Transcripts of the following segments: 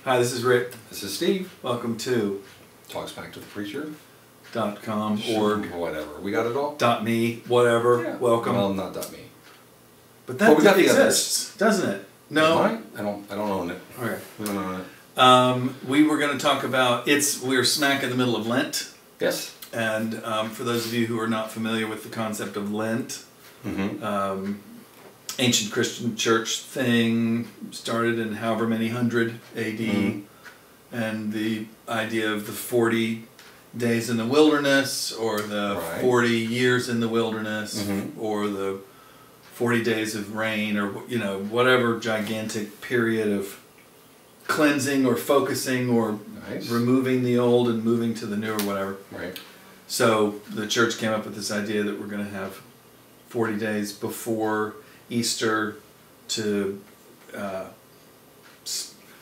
Hi, this is Rick. This is Steve. Welcome to Talks Back to the Preacher. .com, org, whatever. We got it all? .me, whatever. Yeah. Welcome. Well, not .me. But that exists, doesn't it? No. I don't own it. Okay. We don't own it. We were going to talk about, we're smack in the middle of Lent. Yes. And for those of you who are not familiar with the concept of Lent, ancient Christian church thing, started in however many hundred AD, and the idea of the 40 days in the wilderness, or the 40 years in the wilderness, or the 40 days of rain, or whatever gigantic period of cleansing or focusing or removing the old and moving to the new or whatever. Right. So the church came up with this idea that we're going to have 40 days before Easter to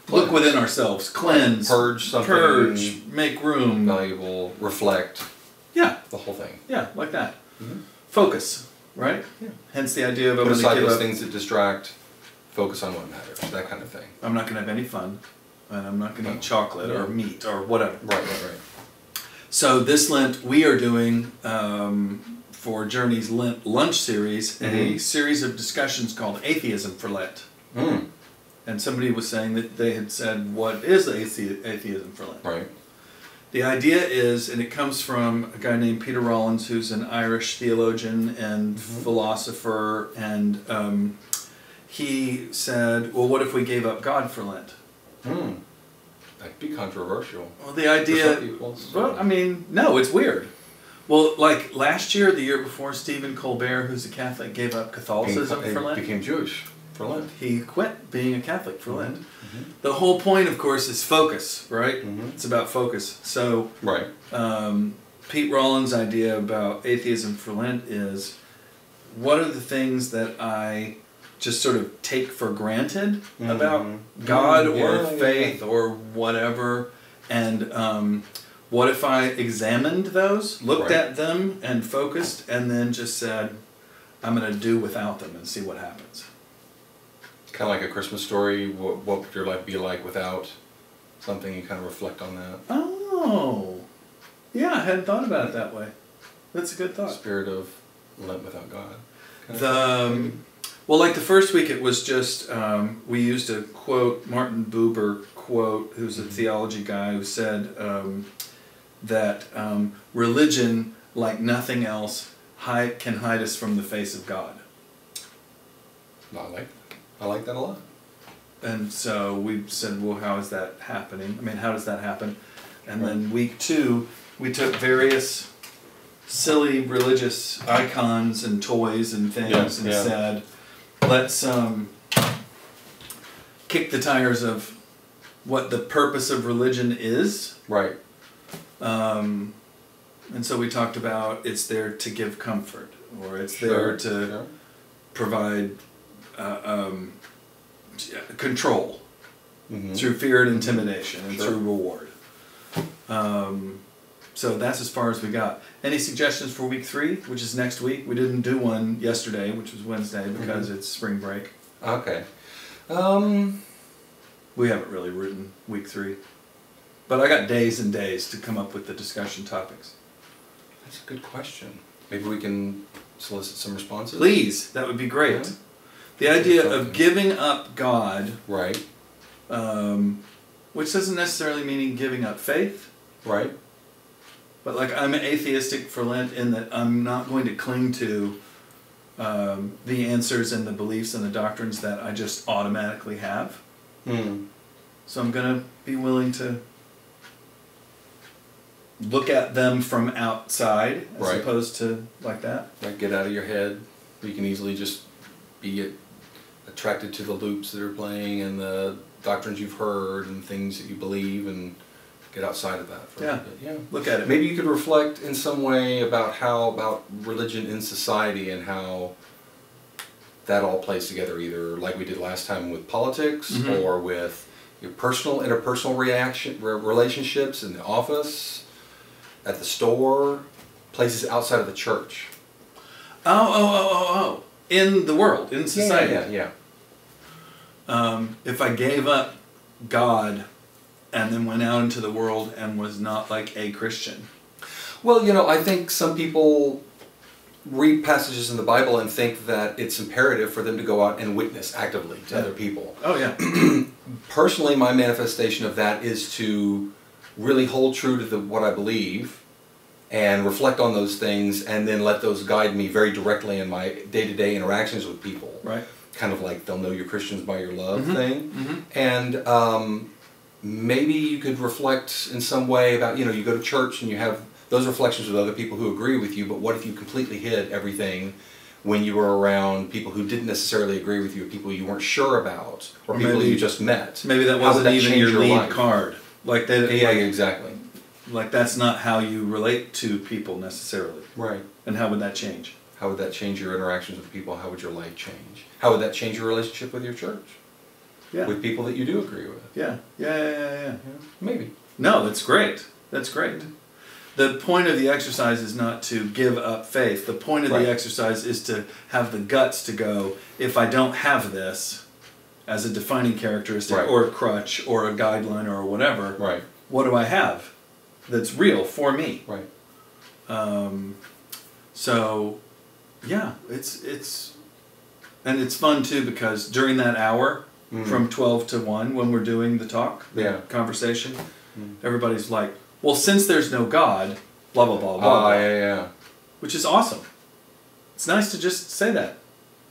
look within ourselves, cleanse, purge something, purge, make room, valuable, reflect. Yeah, the whole thing. Yeah, like that. Focus, right? Yeah. Hence the idea of put aside those things that distract. Focus on what matters. That kind of thing. I'm not going to have any fun, and I'm not going to eat chocolate or meat or whatever. Right. So this Lent we are doing, for Journey's Lent Lunch series, a series of discussions called Atheism for Lent. And somebody was saying that they had said, what is atheism for Lent? Right. The idea is, and it comes from a guy named Peter Rollins, who's an Irish theologian and philosopher, and he said, well, what if we gave up God for Lent? That'd be controversial. Well, the idea... Well, I mean, no, it's weird. Well, like last year, the year before, Stephen Colbert, who's a Catholic, gave up Catholicism for Lent. Became Jewish for Lent. He quit being a Catholic for Lent. The whole point, of course, is focus, right? It's about focus. So, Pete Rollins' idea about atheism for Lent is, what are the things that I just sort of take for granted about God or faith or whatever, and what if I examined those, looked at them and focused, and then just said, I'm going to do without them and see what happens. Kind of like a Christmas story. What would your life be like without something? You kind of reflect on that. Oh, yeah, I hadn't thought about it that way. That's a good thought. Spirit of Lent without God. Well, like the first week, it was just, we used a quote, Martin Buber quote, who's a theology guy, who said that religion, like nothing else, can hide us from the face of God. I like that a lot. And so we said, well, how is that happening? I mean, how does that happen? And then week 2, we took various silly religious icons and toys and things and said, let's kick the tires of what the purpose of religion is. Right. And so we talked about it's there to give comfort, or it's there to provide control through fear and intimidation and through reward. So that's as far as we got. Any suggestions for week 3, which is next week? We didn't do one yesterday, which was Wednesday, because it's spring break. Okay. We haven't really written week 3. But I got days and days to come up with the discussion topics. That's a good question. Maybe we can solicit some responses? Please, that would be great. Yeah. The idea of giving up God, which doesn't necessarily mean giving up faith. Right. But like, I'm atheistic for Lent in that I'm not going to cling to the answers and the beliefs and the doctrines that I just automatically have. So I'm going to be willing to look at them from outside as opposed to like that. Like, get out of your head. You can easily just be attracted to the loops that are playing and the doctrines you've heard and things that you believe, and get outside of that for a bit. Look at it. Maybe you could reflect in some way about religion in society and how that all plays together, either like we did last time with politics or with your personal, interpersonal relationships in the office, at the store, places outside of the church. In the world, in society. Yeah. If I gave up God and then went out into the world and was not like a Christian? Well, I think some people read passages in the Bible and think that it's imperative for them to go out and witness actively to other people. Oh, yeah. Personally, my manifestation of that is to really hold true to what I believe and reflect on those things and then let those guide me very directly in my day-to-day interactions with people. Right. Kind of like they'll know you're Christians by your love thing. And maybe you could reflect in some way about, you go to church and you have those reflections with other people who agree with you, but what if you completely hid everything when you were around people who didn't necessarily agree with you, or people you weren't sure about, or people you just met? Maybe that wasn't even your lead card. Like that. Yeah, exactly. Like that's not how you relate to people necessarily. Right. And how would that change? How would that change your interactions with people? How would your life change? How would that change your relationship with your church? Yeah. With people that you do agree with? Yeah. Maybe. No, that's great. That's great. The point of the exercise is not to give up faith. The point of the exercise is to have the guts to go, if I don't have this as a defining characteristic or a crutch or a guideline or whatever, what do I have that's real for me? Right. So, yeah, it's and it's fun too, because during that hour from 12 to 1 when we're doing the talk, the conversation, everybody's like, well, since there's no God, blah, blah, blah, blah. Yeah. Which is awesome. It's nice to just say that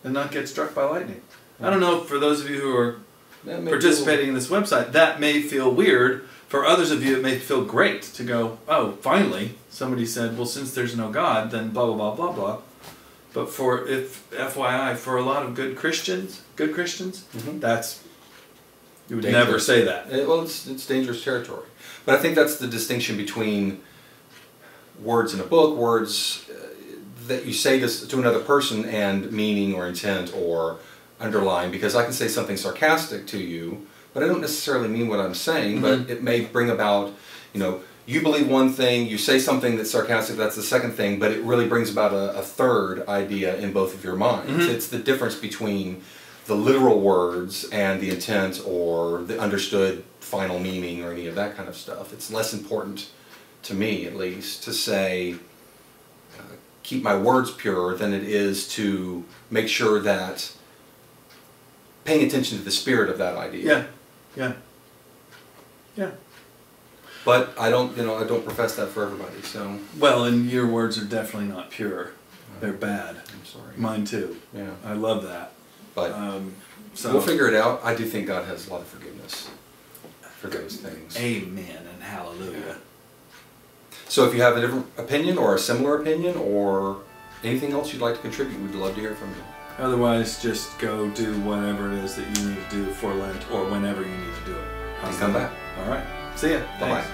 and not get struck by lightning. I don't know, for those of you who are participating in this website, that may feel weird. For others of you, it may feel great to go, oh, finally, somebody said, well, since there's no God, then blah, blah, blah, blah, blah. But FYI, for a lot of good Christians, that's, you would never say that. Well, it's dangerous territory. But I think that's the distinction between words in a book, words that you say to another person, and meaning or intent or underlying. Because I can say something sarcastic to you, but I don't necessarily mean what I'm saying, but it may bring about, you believe one thing, you say something that's sarcastic, that's the second thing, but it really brings about a third idea in both of your minds. It's the difference between the literal words and the intent or the understood final meaning or any of that kind of stuff. It's less important, to me at least, to say, keep my words pure than it is to make sure that paying attention to the spirit of that idea. Yeah. But I don't profess that for everybody, so. Well, and your words are definitely not pure. They're bad. I'm sorry. Mine too. Yeah. I love that. But so we'll figure it out. I do think God has a lot of forgiveness for those things. Amen and hallelujah. Yeah. So if you have a different opinion or a similar opinion or anything else you'd like to contribute, we'd love to hear from you. Otherwise, just go do whatever it is that you need to do for Lent or whenever you need to do it. And come back. All right. See ya. Bye-bye.